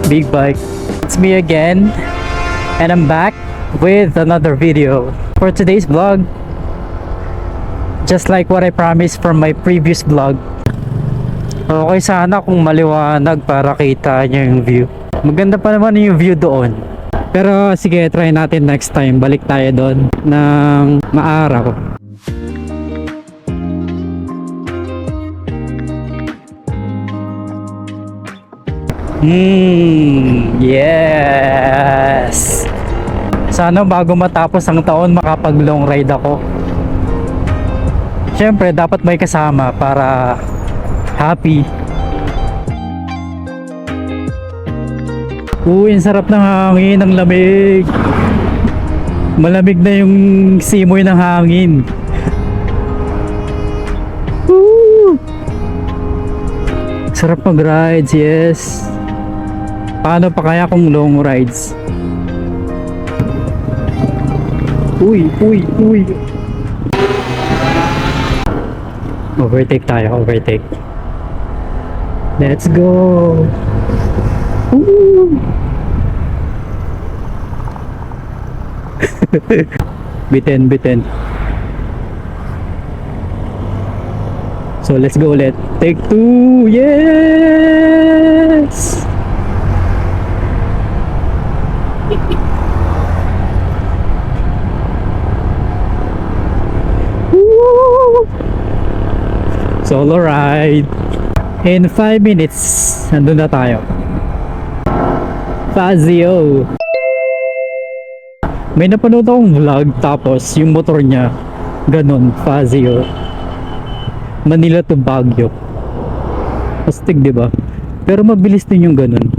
Big Bike. It's me again, and I'm back with another video. For today's vlog, just like what I promised from my previous vlog, okay sana kung maliwanag para kita nyo yung view. Maganda pa naman yung view doon. Pero sige, try natin next time. Balik tayo doon ng maaraw. Yes! Sana bago matapos ang taon makapag long ride ako. Siyempre dapat may kasama para happy. Uy, ang sarap ng hangin, ang lamig. Malamig na yung simoy ng hangin. Woo! Sarap mag rides, yes. Paano pa kaya kung long rides? Uy. Overtake tayo, overtake. Let's go. Woo! Bitin. So let's go ulit. Take 2. Yes! Woo! Solo ride. In 5 minutes, nandun na tayo. Fazio. May napanood akong vlog, tapos yung motor niya ganun, Fazio. Manila to Baguio. Astig, diba? Pero mabilis din yung ganun.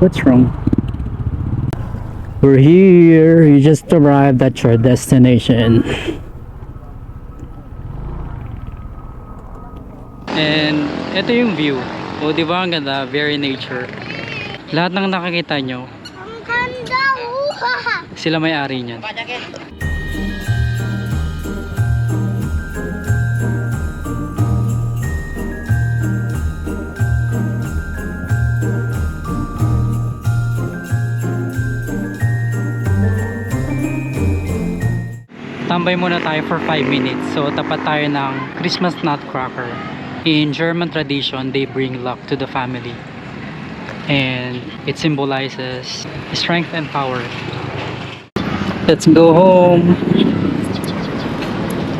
What's wrong? We're here. You just arrived at your destination. And ito yung view. O diba ang ganda? Very nature. Lahat ng nakakita nyo, Ang ganda, sila may-ari niyan. Tambay muna tayo for 5 minutes. So tapat tayo ng Christmas nutcracker. In German tradition, they bring luck to the family. And it symbolizes strength and power. Let's go home.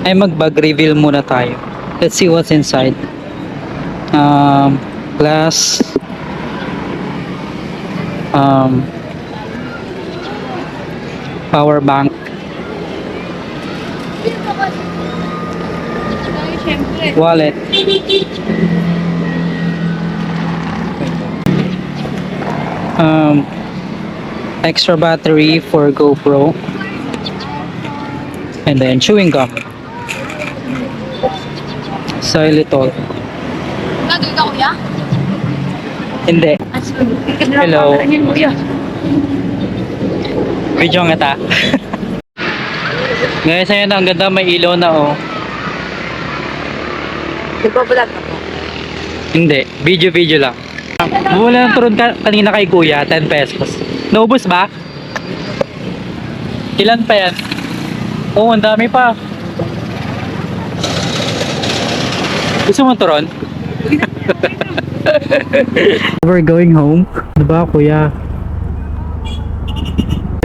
Ay, mag-bag reveal muna tayo. Let's see what's inside. Glass. Power bank. Wallet. Extra battery for GoPro. And then chewing gum. Xylitol. Nagkita ko ya? Hindi. Hello. Video nga ta. Guys, ayun ang ganda, may ilaw na oh. Nagbabalag ako. Hindi, video lang. Wala ng turon kanina kay kuya, 10 pesos. Naubos ba? Ilan pa yan? Oo, ang dami pa. Gusto mo turon? We're going home. Diba kuya?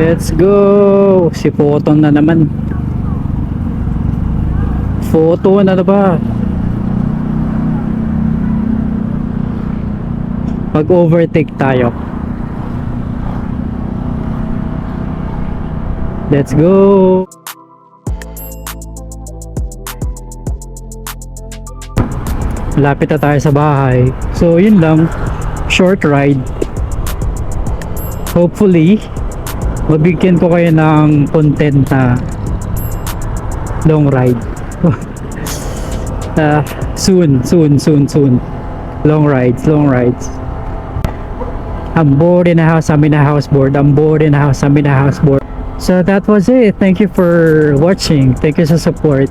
Let's go! Si Photon na naman. Photon na ba? Mag-overtake tayo. Let's go! Lapit na tayo sa bahay. So yun lang, short ride. Hopefully mabigyan ko kayo ng content na long ride. Soon. Long rides. I'm bored in the house, I'm in a house board. I'm bored in the house, I'm in a house board. So that was it. Thank you for watching. Thank you sa support.